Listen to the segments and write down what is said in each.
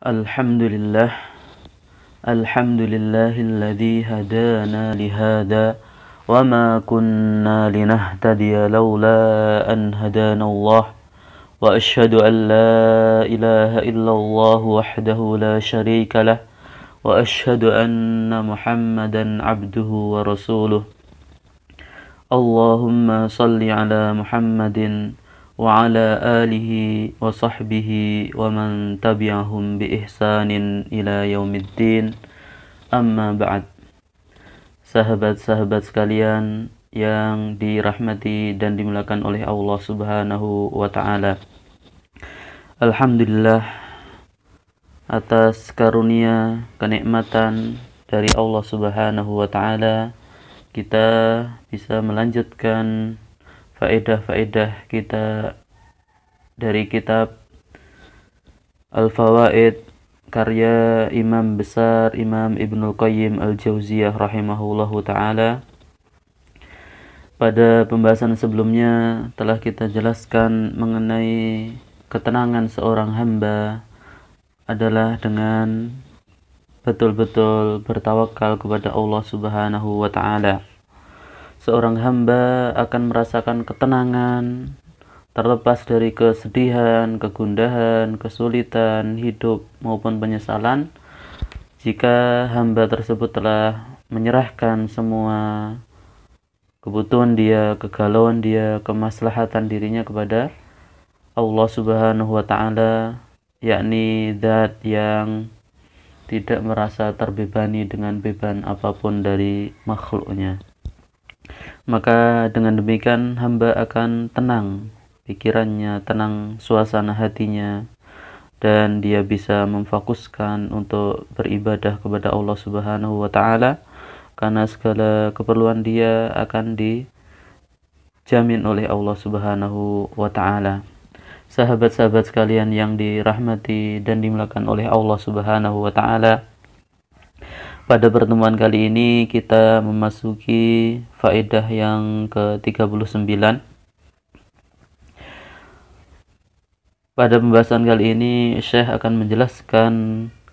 Alhamdulillah, alhamdulillahilladzi hadana lihada wa ma kunna linahtadiya laula an hadana Allah wa ashhadu an la ilaha illallah wahdahu la syarika lah wa ashhadu anna Muhammadan abduhu wa rasuluh. Allahumma salli ala Muhammadin wa ala alihi wa sahbihi wa man tabi'ahum bi ihsanin ila yaumiddin. Amma ba'd. Sahabat-sahabat sekalian yang dirahmati dan dimuliakan oleh Allah Subhanahu wa taala. Alhamdulillah atas karunia kenikmatan dari Allah Subhanahu wa taala kita bisa melanjutkan faedah-faedah kita dari kitab Al-Fawaid karya Imam besar Imam Ibnul Qayyim Al-Jauziyah rahimahullahu ta'ala. Pada pembahasan sebelumnya telah kita jelaskan mengenai ketenangan seorang hamba adalah dengan betul-betul bertawakal kepada Allah Subhanahu wa ta'ala. Seorang hamba akan merasakan ketenangan terlepas dari kesedihan, kegundahan, kesulitan hidup maupun penyesalan jika hamba tersebut telah menyerahkan semua kebutuhan dia, kegalauan dia, kemaslahatan dirinya kepada Allah Subhanahu wa ta'ala, yakni zat yang tidak merasa terbebani dengan beban apapun dari makhluknya. Maka dengan demikian hamba akan tenang pikirannya, tenang suasana hatinya, dan dia bisa memfokuskan untuk beribadah kepada Allah Subhanahu wa ta'ala karena segala keperluan dia akan dijamin oleh Allah Subhanahu wa ta'ala. Sahabat-sahabat sekalian yang dirahmati dan dimuliakan oleh Allah Subhanahu wa ta'ala, pada pertemuan kali ini kita memasuki faedah yang ke-39. Pada pembahasan kali ini Syekh akan menjelaskan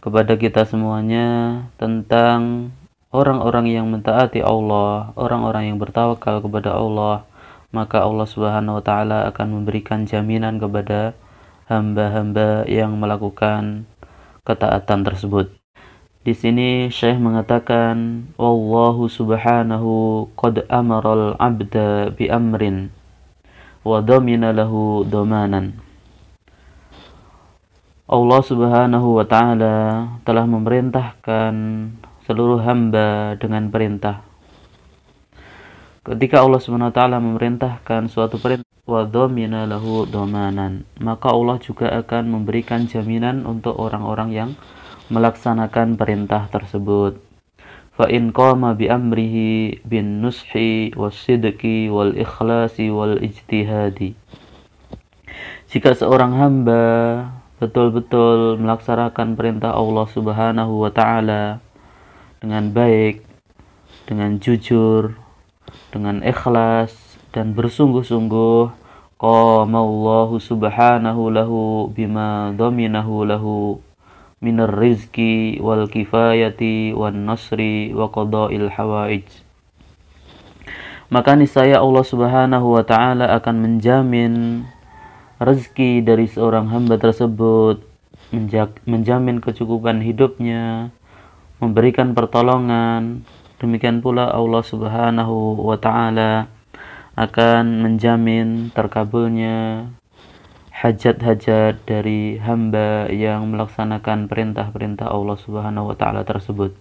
kepada kita semuanya tentang orang-orang yang mentaati Allah, orang-orang yang bertawakal kepada Allah, maka Allah Subhanahu wa ta'ala akan memberikan jaminan kepada hamba-hamba yang melakukan ketaatan tersebut. Di sini Syekh mengatakan wallahu subhanahu qad amaral abda bi amrin wa dhamina lahu dhamanan. Allah Subhanahu wa ta'ala telah memerintahkan seluruh hamba dengan perintah. Ketika Allah Subhanahu wa ta'ala memerintahkan suatu perintah wa dhamina lahu dhamanan, maka Allah juga akan memberikan jaminan untuk orang-orang yang melaksanakan perintah tersebut. Fa in qama bi amrihi bin nushi was-sidqi wal ikhlasi wal ijtihadi. Jika seorang hamba betul-betul melaksanakan perintah Allah Subhanahu wa ta'ala dengan baik, dengan jujur, dengan ikhlas dan bersungguh-sungguh, qama Allahu subhanahu lahu bima dhaminahu lahu minar rizki wal kifayati wan nasri wa qada'il hawaij. Maka niscaya Allah Subhanahu wa ta'ala akan menjamin rezeki dari seorang hamba tersebut, menjamin kecukupan hidupnya, memberikan pertolongan. Demikian pula Allah Subhanahu wa ta'ala akan menjamin terkabulnya hajat-hajat dari hamba yang melaksanakan perintah-perintah Allah Subhanahu wa ta'ala tersebut.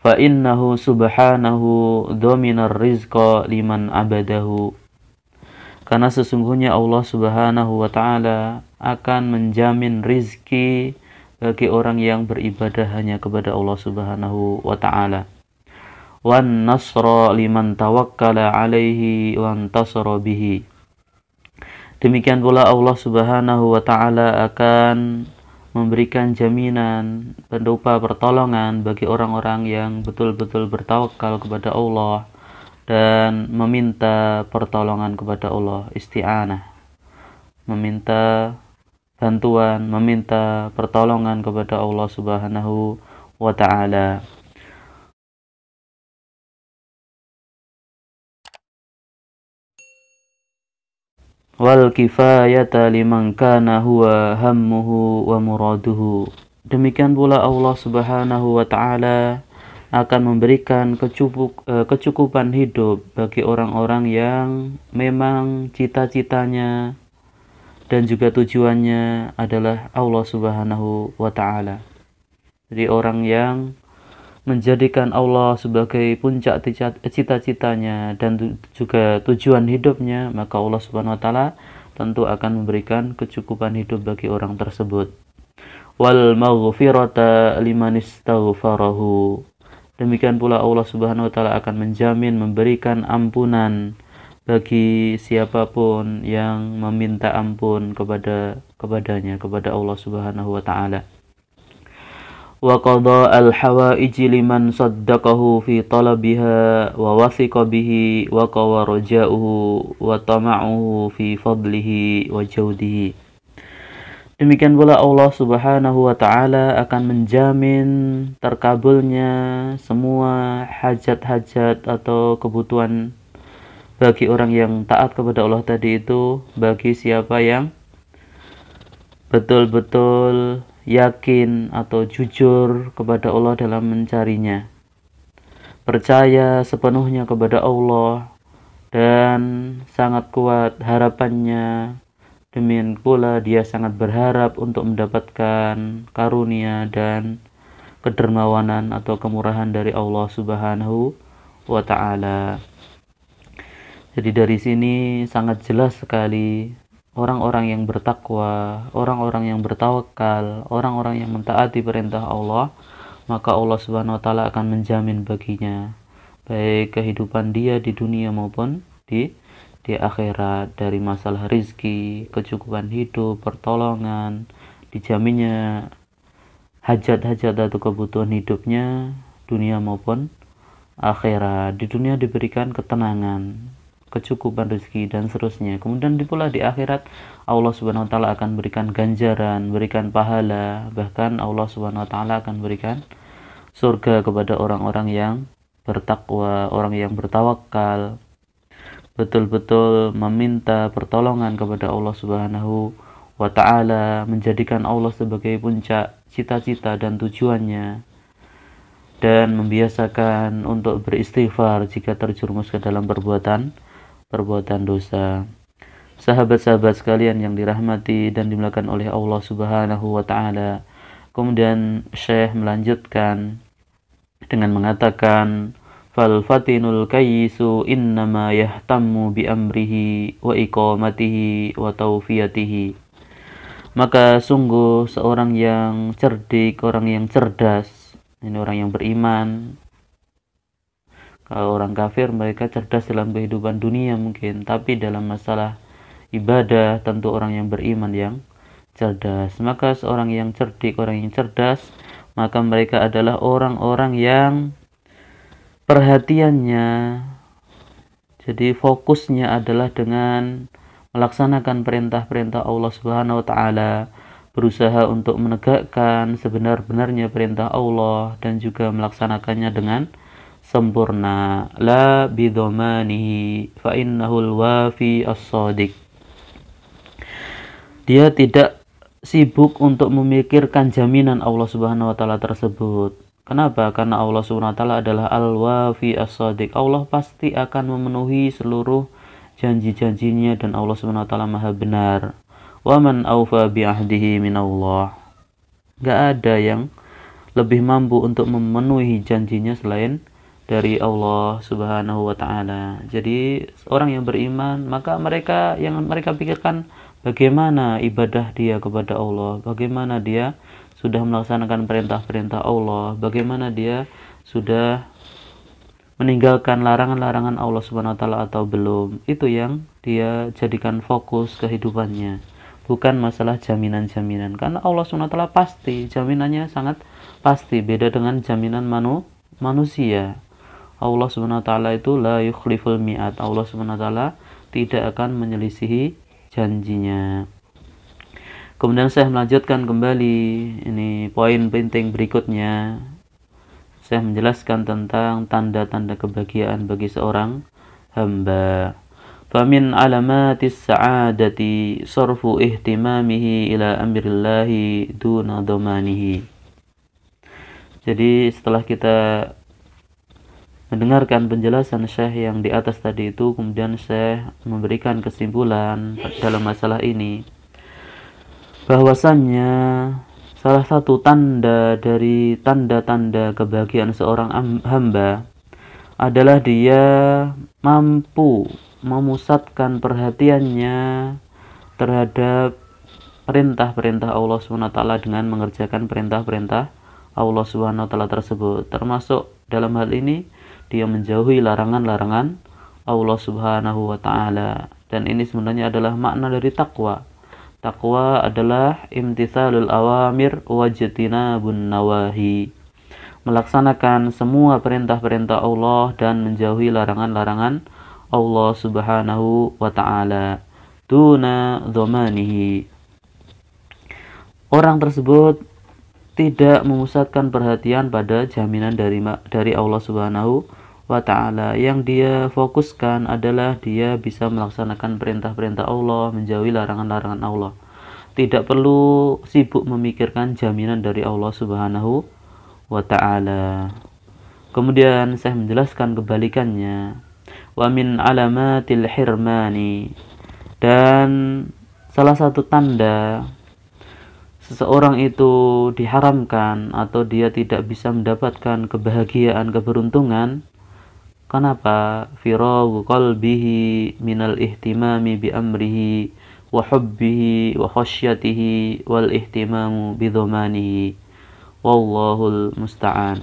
Fa innahu subhanahu dhaminar rizqa liman abadahu. Karena sesungguhnya Allah Subhanahu wa ta'ala akan menjamin rizki bagi orang yang beribadah hanya kepada Allah Subhanahu wa ta'ala. Wan nasra liman tawakkala alaihi wan tasara bihi. Demikian pula Allah Subhanahu wa ta'ala akan memberikan jaminan berupa pertolongan bagi orang-orang yang betul-betul bertawakal kepada Allah dan meminta pertolongan kepada Allah, isti'anah, meminta bantuan, meminta pertolongan kepada Allah Subhanahu wa ta'ala. Wal kifayata liman kana huwa hammuhu wa muraduhu. Demikian pula Allah Subhanahu wa ta'ala akan memberikan kecukupan hidup bagi orang-orang yang memang cita-citanya dan juga tujuannya adalah Allah Subhanahu wa ta'ala. Jadi orang yang menjadikan Allah sebagai puncak cita-citanya dan juga tujuan hidupnya, maka Allah Subhanahu wa ta'ala tentu akan memberikan kecukupan hidup bagi orang tersebut. Wal maghfirata liman istaghfarahu. Demikian pula Allah Subhanahu wa ta'ala akan menjamin memberikan ampunan bagi siapapun yang meminta ampun kepadanya, kepada Allah Subhanahu wa ta'ala. Wa qada al-hawaiji liman saddaqahu fi talabiha wa wathiqa bihi wa qawa raja'uhu wa tama'uhu fi fadlihi wa jaudihi. Demikian pula Allah Subhanahu wa ta'ala akan menjamin terkabulnya semua hajat-hajat atau kebutuhan bagi orang yang taat kepada Allah tadi itu, bagi siapa yang betul-betul yakin atau jujur kepada Allah dalam mencarinya, percaya sepenuhnya kepada Allah dan sangat kuat harapannya. Demikian pula dia sangat berharap untuk mendapatkan karunia dan kedermawanan atau kemurahan dari Allah Subhanahu wa ta'ala. Jadi dari sini sangat jelas sekali orang-orang yang bertakwa, orang-orang yang bertawakal, orang-orang yang mentaati perintah Allah, maka Allah Subhanahu wa ta'ala akan menjamin baginya baik kehidupan dia di dunia maupun di akhirat, dari masalah rizki, kecukupan hidup, pertolongan, dijaminnya hajat-hajat atau kebutuhan hidupnya dunia maupun akhirat. Di dunia diberikan ketenangan, kecukupan rezeki dan seterusnya. Kemudian pula di akhirat Allah Subhanahu wa ta'ala akan berikan ganjaran, berikan pahala, bahkan Allah Subhanahu wa ta'ala akan berikan surga kepada orang-orang yang bertakwa, orang yang bertawakal, betul-betul meminta pertolongan kepada Allah Subhanahu wa ta'ala, menjadikan Allah sebagai puncak cita-cita dan tujuannya, dan membiasakan untuk beristighfar jika terjerumus ke dalam perbuatan dosa. Sahabat-sahabat sekalian yang dirahmati dan dimuliakan oleh Allah Subhanahu wa ta'ala, kemudian Syekh melanjutkan dengan mengatakan, fal fatinul kayyisu innama yahtammu bi amrihi wa iqamatihi wa tawfiyatihi. Maka sungguh seorang yang cerdik, orang yang cerdas, ini orang yang beriman. Kalau orang kafir mereka cerdas dalam kehidupan dunia mungkin, tapi dalam masalah ibadah tentu orang yang beriman yang cerdas. Maka seorang yang cerdik, orang yang cerdas, maka mereka adalah orang-orang yang perhatiannya, jadi fokusnya adalah dengan melaksanakan perintah-perintah Allah Subhanahu wa ta'ala, berusaha untuk menegakkan sebenar-benarnya perintah Allah dan juga melaksanakannya dengan sempurna. La bidhamanihi fa innahul wafi as-sadiq. Dia tidak sibuk untuk memikirkan jaminan Allah Subhanahu wa ta'ala tersebut. Kenapa? Karena Allah Subhanahu wa ta'ala adalah al-wafi as-sadiq. Allah pasti akan memenuhi seluruh janji-janjinya dan Allah Subhanahu wa ta'ala maha benar. Wa man awfa bi ahdihi minallah. Gak ada yang lebih mampu untuk memenuhi janjinya selain dari Allah Subhanahu wa ta'ala. Jadi orang yang beriman, maka yang mereka pikirkan bagaimana ibadah dia kepada Allah, bagaimana dia sudah melaksanakan perintah-perintah Allah, bagaimana dia sudah meninggalkan larangan-larangan Allah Subhanahu wa ta'ala atau belum. Itu yang dia jadikan fokus kehidupannya, bukan masalah jaminan-jaminan. Karena Allah Subhanahu wa ta'ala pasti, jaminannya sangat pasti, beda dengan jaminan manusia. Allah Subhanahu wa ta'ala itu la yukhliful mi'ad. Allah Subhanahu wa ta'ala tidak akan menyelisihi janjinya. Kemudian saya melanjutkan kembali, ini poin penting berikutnya. Saya menjelaskan tentang tanda-tanda kebahagiaan bagi seorang hamba. Famin alamatis sa'adati sarfu ihtimamihi ila amrillahi duna dhamanihi. Jadi setelah kita mendengarkan penjelasan Syekh yang di atas tadi itu, kemudian Syekh memberikan kesimpulan dalam masalah ini, bahwasannya salah satu tanda dari tanda-tanda kebahagiaan seorang hamba adalah dia mampu memusatkan perhatiannya terhadap perintah-perintah Allah SWT dengan mengerjakan perintah-perintah Allah SWT tersebut. Termasuk dalam hal ini dia menjauhi larangan-larangan Allah SWT. Dan ini sebenarnya adalah makna dari takwa. Takwa adalah imtithalul awamir wajtinabun nawahi, melaksanakan semua perintah-perintah Allah dan menjauhi larangan-larangan Allah Subhanahu wa ta'ala duna dhamanihi. Orang tersebut tidak memusatkan perhatian pada jaminan dari Allah Subhanahu wa ta'ala. Yang dia fokuskan adalah dia bisa melaksanakan perintah-perintah Allah, menjauhi larangan-larangan Allah. Tidak perlu sibuk memikirkan jaminan dari Allah Subhanahu wa ta'ala. Kemudian saya menjelaskan kebalikannya. Wa min alamatil hirmani, dan salah satu tanda seseorang itu diharamkan atau dia tidak bisa mendapatkan kebahagiaan, keberuntungan. Kenapa? Firagu qalbihi minal ihtimami bi amrihi wa hubbihi wa khasyatihi wal ihtimamu bi dhamanihi. Wallahul musta'an.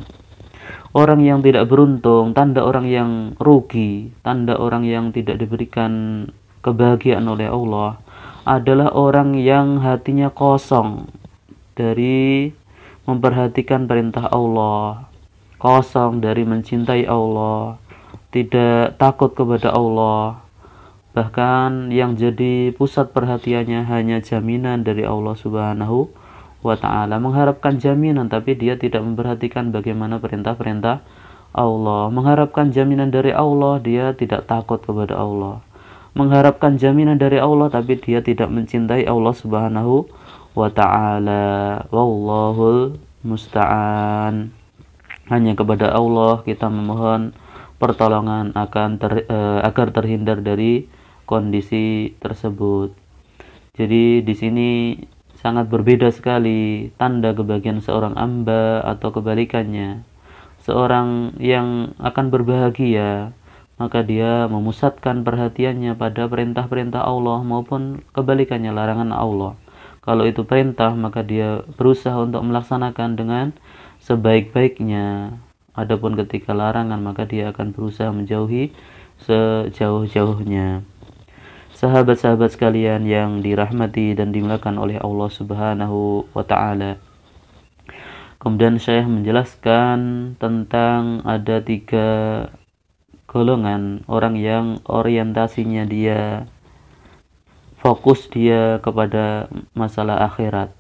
Orang yang tidak beruntung, tanda orang yang rugi, tanda orang yang tidak diberikan kebahagiaan oleh Allah adalah orang yang hatinya kosong dari memperhatikan perintah Allah, kosong dari mencintai Allah, tidak takut kepada Allah, bahkan yang jadi pusat perhatiannya hanya jaminan dari Allah Subhanahu wa ta'ala, mengharapkan jaminan tapi dia tidak memperhatikan bagaimana perintah-perintah Allah, mengharapkan jaminan dari Allah, dia tidak takut kepada Allah, mengharapkan jaminan dari Allah tapi dia tidak mencintai Allah Subhanahu wa ta'ala. Wallahul musta'an. Hanya kepada Allah kita memohon pertolongan agar terhindar dari kondisi tersebut. Jadi di sini sangat berbeda sekali tanda kebahagiaan seorang hamba atau kebalikannya. Seorang yang akan berbahagia, maka dia memusatkan perhatiannya pada perintah-perintah Allah maupun kebalikannya larangan Allah. Kalau itu perintah, maka dia berusaha untuk melaksanakan dengan sebaik-baiknya. Adapun ketika larangan, maka dia akan berusaha menjauhi sejauh-jauhnya. Sahabat-sahabat sekalian yang dirahmati dan dimuliakan oleh Allah Subhanahu wa ta'ala. Kemudian saya menjelaskan tentang ada 3 golongan orang yang orientasinya dia fokus dia kepada masalah akhirat.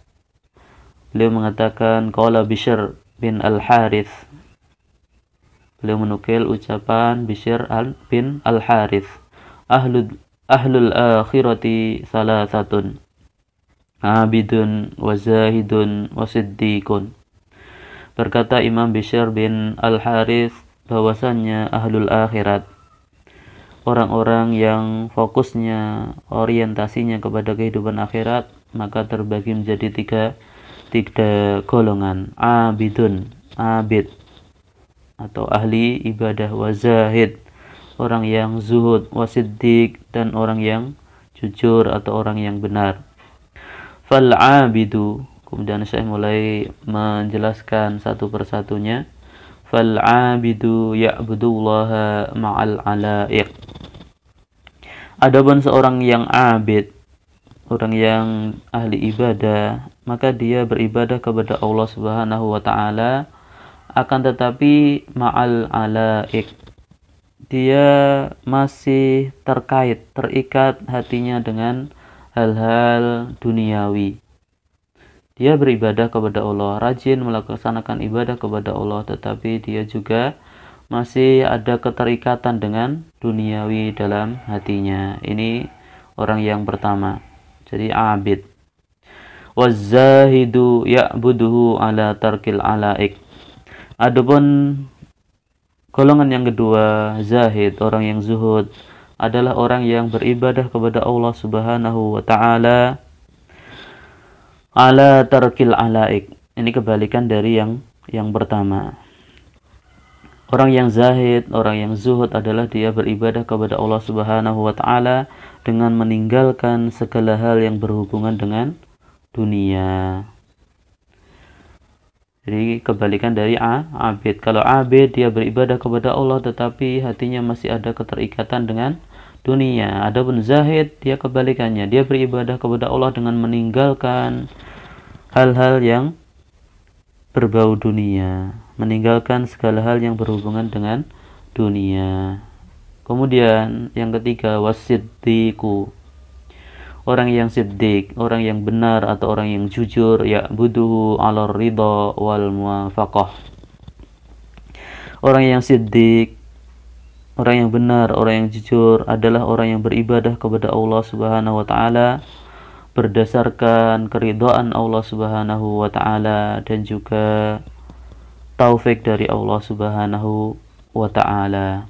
Beliau mengatakan qala Bishr bin Al-Harith. Beliau menukil ucapan Bishr bin Al-Harith. Ahlul akhirati salasatun, abidun wa zahidun wa siddiqun. Berkata Imam Bishr bin Al-Harith bahwasannya ahlul akhirat, orang-orang yang fokusnya, orientasinya kepada kehidupan akhirat, maka terbagi menjadi tiga golongan. Abidun, abid atau ahli ibadah, wa zahid, orang yang zuhud, wa siddiq, dan orang yang jujur atau orang yang benar. Fal abidu, kemudian saya mulai menjelaskan satu persatunya. Fal abidu ya'budullaha ma'al alaiq. Adapun seorang yang abid, orang yang ahli ibadah, maka dia beribadah kepada Allah Subhanahu wa ta'ala, akan tetapi ma'al alaiq, dia masih terikat hatinya dengan hal-hal duniawi. Dia beribadah kepada Allah, rajin melaksanakan ibadah kepada Allah, tetapi dia juga masih ada keterikatan dengan duniawi dalam hatinya. Ini orang yang pertama. Jadi abid. Wazahidu ya'buduhu ala tarkil alaik. Adapun golongan yang kedua, zahid, orang yang zuhud, adalah orang yang beribadah kepada Allah Subhanahu wa taala ala tarkil alaik. Ini kebalikan dari yang pertama. Orang yang zahid, orang yang zuhud adalah dia beribadah kepada Allah Subhanahu wa taala dengan meninggalkan segala hal yang berhubungan dengan dunia. Jadi kebalikan dari abid. Kalau abid dia beribadah kepada Allah tetapi hatinya masih ada keterikatan dengan dunia. Adapun zahid dia kebalikannya. Dia beribadah kepada Allah dengan meninggalkan hal-hal yang berbau dunia, meninggalkan segala hal yang berhubungan dengan dunia. Kemudian yang ketiga, wasiddiqu. Orang yang siddiq, orang yang benar atau orang yang jujur, ya'buduhu 'ala ridha wal muwafaqah. Orang yang siddiq, orang yang benar, orang yang jujur adalah orang yang beribadah kepada Allah Subhanahu wa taala berdasarkan keridhaan Allah Subhanahu wa taala dan juga taufik dari Allah Subhanahu wa taala.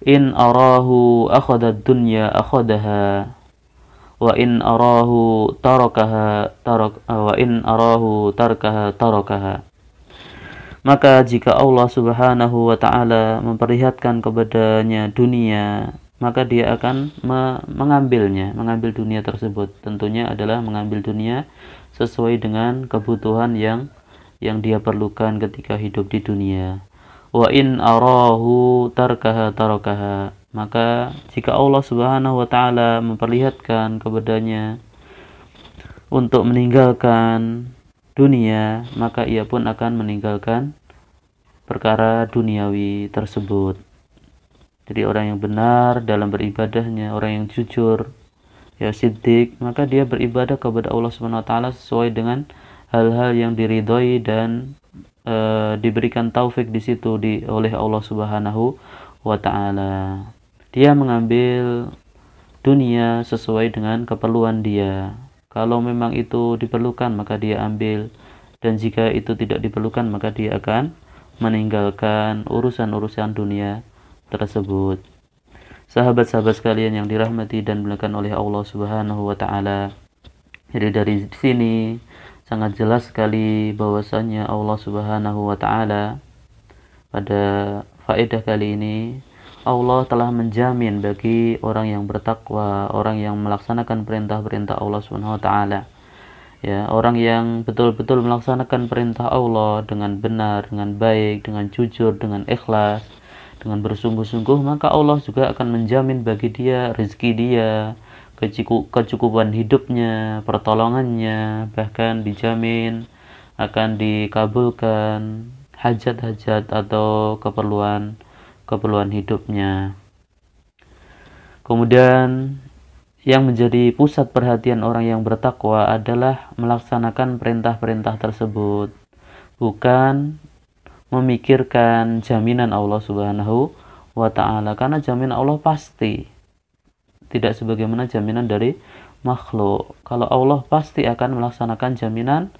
In arahu akhadha ad-dunya akhadaha wa in arahu tarakaha tarakaha. Maka jika Allah Subhanahu wa taala memperlihatkan kepadanya dunia, maka dia akan mengambil dunia tersebut. Tentunya adalah mengambil dunia sesuai dengan kebutuhan yang dia perlukan ketika hidup di dunia. Wa in arahu tarakaha tarakaha. Maka jika Allah Subhanahu wa taala memperlihatkan kepadanya untuk meninggalkan dunia, maka ia pun akan meninggalkan perkara duniawi tersebut. Jadi orang yang benar dalam beribadahnya, orang yang jujur, ya siddiq, maka dia beribadah kepada Allah Subhanahu wa taala sesuai dengan hal-hal yang diridhoi dan diberikan taufik di situ oleh Allah Subhanahu wa taala. Dia mengambil dunia sesuai dengan keperluan dia. Kalau memang itu diperlukan maka dia ambil, dan jika itu tidak diperlukan maka dia akan meninggalkan urusan-urusan dunia tersebut. Sahabat-sahabat sekalian yang dirahmati dan dimuliakan oleh Allah Subhanahu wa taala. Jadi dari sini sangat jelas sekali bahwasanya Allah Subhanahu wa taala pada faedah kali ini Allah telah menjamin bagi orang yang bertakwa, orang yang melaksanakan perintah-perintah Allah Subhanahu wa taala. Ya, orang yang betul-betul melaksanakan perintah Allah dengan benar, dengan baik, dengan jujur, dengan ikhlas, dengan bersungguh-sungguh, maka Allah juga akan menjamin bagi dia rezeki dia, kecukupan hidupnya, pertolongannya, bahkan dijamin akan dikabulkan hajat-hajat atau keperluan hidupnya. Kemudian yang menjadi pusat perhatian orang yang bertakwa adalah melaksanakan perintah-perintah tersebut, bukan memikirkan jaminan Allah Subhanahu wa taala, karena jaminan Allah pasti, tidak sebagaimana jaminan dari makhluk. Kalau Allah pasti akan melaksanakan jaminan,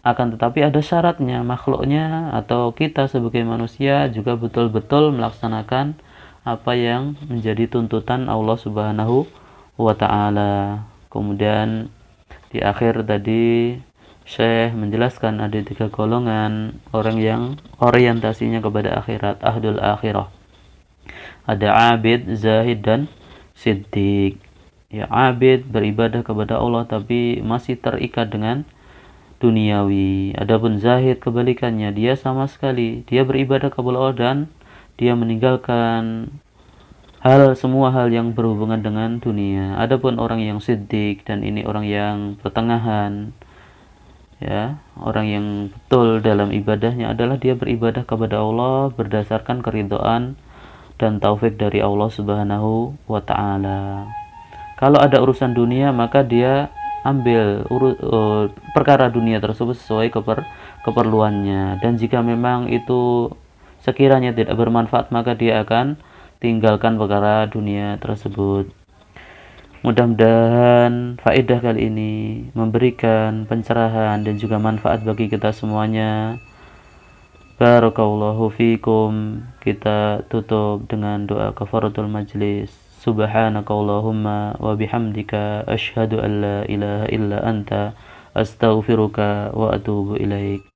akan tetapi ada syaratnya. Makhluknya atau kita sebagai manusia juga betul-betul melaksanakan apa yang menjadi tuntutan Allah Subhanahu wa taala. Kemudian di akhir tadi Syekh menjelaskan ada 3 golongan orang yang orientasinya kepada akhirat, ahlul akhirah. Ada abid, zahid, dan siddiq. Ya, abid beribadah kepada Allah tapi masih terikat dengan duniawi. Adapun zahid kebalikannya, dia sama sekali dia beribadah kepada Allah dan dia meninggalkan semua hal yang berhubungan dengan dunia. Adapun orang yang siddiq, dan ini orang yang pertengahan, ya, orang yang betul dalam ibadahnya adalah dia beribadah kepada Allah berdasarkan keridhaan dan taufik dari Allah Subhanahu wa taala. Kalau ada urusan dunia maka dia ambil perkara dunia tersebut sesuai keperluannya, dan jika memang itu sekiranya tidak bermanfaat maka dia akan tinggalkan perkara dunia tersebut. Mudah-mudahan faedah kali ini memberikan pencerahan dan juga manfaat bagi kita semuanya. Barakallahu fikum. Kita tutup dengan doa kafaratul majlis. Subhanakallahumma wa bihamdika asyhadu an la ilaha illa anta astaghfiruka wa atubu ilaik.